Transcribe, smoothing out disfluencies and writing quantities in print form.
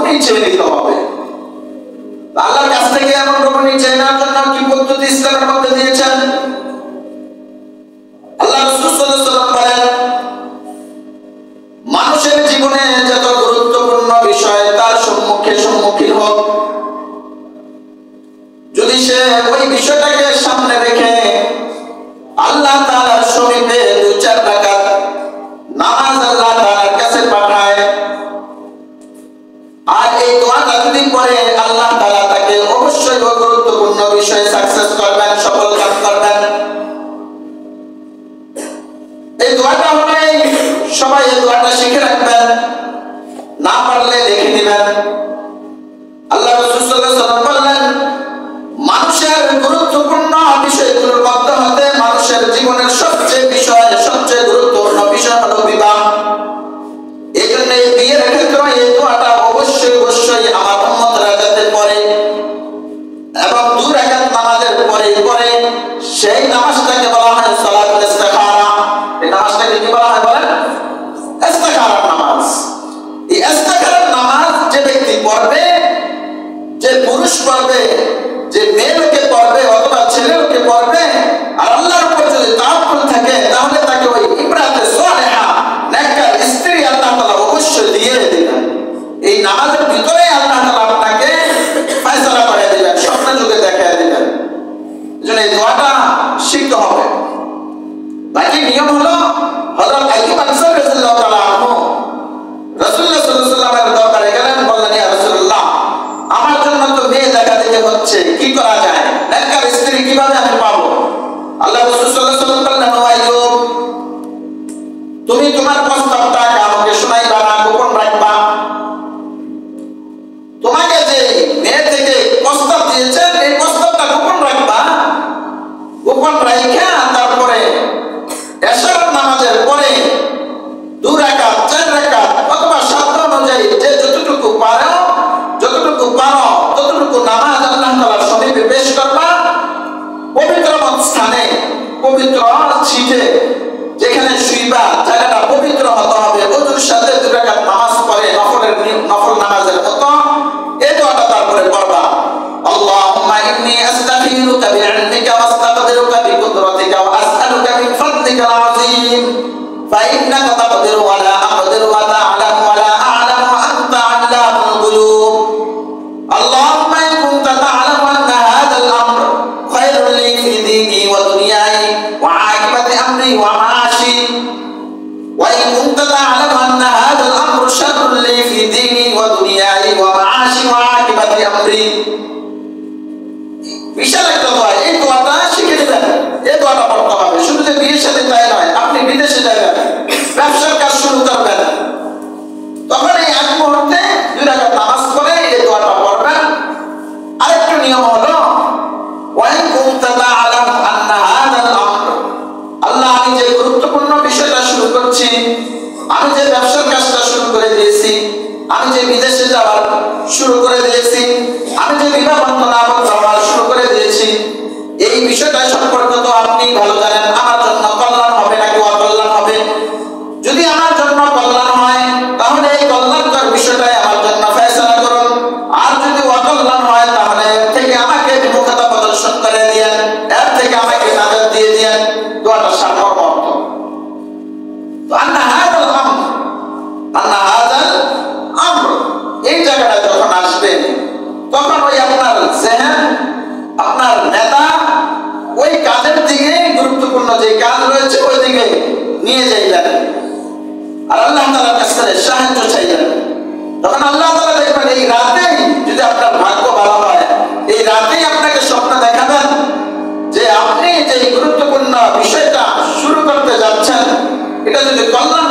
রকমই চেয়ে নিতে হবে। আল্লাহর কাছ থেকে এমন রকমই চেয়ে নেওয়ার জন্য কি পদ্ধতি ইসলামের মধ্যে দিয়েছেন? আল্লাহ রাসূল সাল্লাল্লাহু আলাইহি ওয়াসাল্লাম বলেন, মানুষের জীবনে যত গুরুত্বপূর্ণ বিষয় তার সম্মুখীন হোক, যদি সে ওই বিষয়টাকে সামনে রেখে আল্লাহ তাআলার সমীপে 2-4 রাকাত নামাজ আল্লাহ তাআলার কাছে পাঠায়, আর এই দোয়াটা যদি পড়ে আল্লাহ তাআলা তাকে অবশ্যই গুরুত্বপূর্ণ বিষয়ে সাকসেস করবেন, সফল কাজ করবেন। এই দোয়াটা হলে সবাই এই দোয়াটা শিখে রাখবেন, না পারলে লিখে নেবেন। আল্লাহ রাসূল সাল্লাল্লাহু আলাইহি ওয়াসাল্লাম বললেন, মানুষের গুরুত্বপূর্ণ বিষয়গুলোর মধ্যে হতে মানুষের জীবনের সবচেয়ে গুরুত্বপূর্ণ বিষয় হলো বিবাহ। এই জন্য এই বিয়ের ক্ষেত্রে এই দোয়াটা অবশ্যই আমার উম্মতরা যাতে পড়ে এবং 2 রাকাত নামাজের পরে সেই নামাজটাকে বলা হয় সালাতুল ইস্তিখারা। এই নামাজটাকে কি বলা হয় বলেন? ইস্তিখারার নামাজ। এই ইস্তিখারার নামাজ যে ব্যক্তি পড়বে, যে পুরুষ পড়বে, যে মেয়ে লোকে পড়বে অথবা ছেলে লোকে পড়বে, আর আল্লাহর উপর যদি তাওয়াক্কুল থাকে তাহলে তাকে ওই ইমরাতে সালেহা নেককার স্ত্রী আল্লাহ তাআলা অবশ্যই দিয়ে দিবেন। এই নামাজের ভিতরে আল্লাহ তাআলা আপনাকে ফয়সালা করে দিবেন, স্বপ্ন যুগে দেখায় দিবেন। এজন্য এই দোয়াটা শিখতে হবে। বাকি নিয়ম হলো হযরত আইয়ুব আনসারী রাদিয়াল্লাহু তাআলা আনহু রাসূলুল্লাহ সাল্লাল্লাহু আলাইহি ওয়াসাল্লামের দরবারে গেলেন, বললেন, ইয়া রাসূলুল্লাহ, আমার জন্য তো মেয়ে দেখা দেখে হচ্ছে, কি করা যায়? নেককার স্ত্রী কিভাবে আমি পাবো? আল্লাহ রাসূল সাল্লাল্লাহু আলাইহি ওয়াসাল্লাম বললেন, ও আইয়ুব, তুমি তোমার প্রস্তাবটা কাউকে শোনাইবা না, গোপন রাখবা। তোমাকে যে মেয়ে থেকে প্রস্তাব দিয়েছেন এই প্রস্তাবটা গোপন রাখবা। গোপন রাখা তারপরে এশার নামাজের পরে 2 রাকাত 4 রাকাত অথবা সাধ্য অনুযায়ী যে যতটুকু পারো ততটুকু নামাজ আল্লাহ তাআলার সমীপে পেশ করবা। পবিত্র স্থানে, পবিত্র ছিটে যেখানে শুইবা জায়গাটা পবিত্র হতে হবে। ওযুর সাথে 2 রাকাত নামাজ পড়ে নফল নামাজের মতো এই দোয়াটা তারপরে পড়বা। আল্লাহুম্মা ইন্নী আস্তাগফিরুকা বিইলমিকা ওয়াস্তাগফিরুকা বিকুদরাতিকা ওয়া আসআলুকা মিন ফাদলিকাল আযীম ফাইন্নাকা তাকদিরু ওয়া লা আকদিরু ওয়া তা'লামু ওয়া লা আ'লামু ওয়া আনতা আল্লামুল গুয়ুব। আল্লাহুম্মা ইন কুনতা তা'লামু আন্না হাযাল আমর খায়রুল লি ফি দীনি ওয়া দুনিয়াই ওয়া আকিবাতি আমরি ওয়া মা'আশি ওয়া ইন কুনতা তা'লামু আন্না হাযাল আমর শাররুল লি ফি দীনি ওয়া দুনিয়াই ওয়া মা'আশি ওয়া আকিবাতি আমরি। বিশাল একটা দোয়া, এই দোয়াটা শিখে নেবেন। এই দোয়াটা পড়তে হবে। শুধু যে বিয়ের সাথে তাই নয়, আপনি বিদেশে যাবেন, ব্যবসার কাজ শুরু করবেন, তখন এই এক মুহূর্তে 2 রাকাত নামাজ পড়ে এই দোয়াটা পড়বেন। আরেকটা নিয়ম হলো, ওয়া ইন কুনতা তা'লামু আন্না হাযাল আমর, আল্লাহ, আমি যে গুরুত্বপূর্ণ বিষয়টা শুরু করছি, আমি যে ব্যবসার কাজটা শুরু করে দিয়েছি, আমি যে বিদেশে যাওয়ার শুরু করে দিয়েছি, আমি যে বিবাহ বন্ধনা শুরু করে দিয়েছি, এই বিষয়টা সম্পর্কে তো আপনি ভালো জানেন। আমার জন্য কল্যাণ হবে নাকি অকল্যাণ হবে? যদি আমার জন্য কল্যাণ হয় তাহলে এই কল্যাণকর বিষয়টাই আমার জন্য ফয়সালা করুন, আর যদি অকল্যাণ হয় তাহলে এর থেকে আমাকে বিমুখতা প্রদর্শন করে দিয়েন, এর থেকে আমাকে নাজাত দিয়ে দিয়েন। দোয়াটা সার্বভৌম অর্থ। তো আন্না হাযাল আমর এই জায়গাটা যখন আসবে তখন ওই আপনার জেহেন, আপনার নেতা ওই কাজের দিকে, গুরুত্বপূর্ণ যে কাজ রয়েছে ওই দিকে নিয়ে যাইবেন আর আল্লাহ তাআলার কাছে সাহায্য চাইবেন। তখন আল্লাহ তাআলা দেখবেন এই রাতেই, যদি আপনার ভাগ্য ভালো হয়, এই রাতেই আপনাকে স্বপ্ন দেখাবেন যে আপনি যে গুরুত্বপূর্ণ বিষয়টা শুরু করতে যাচ্ছেন এটা যদি কল্যাণ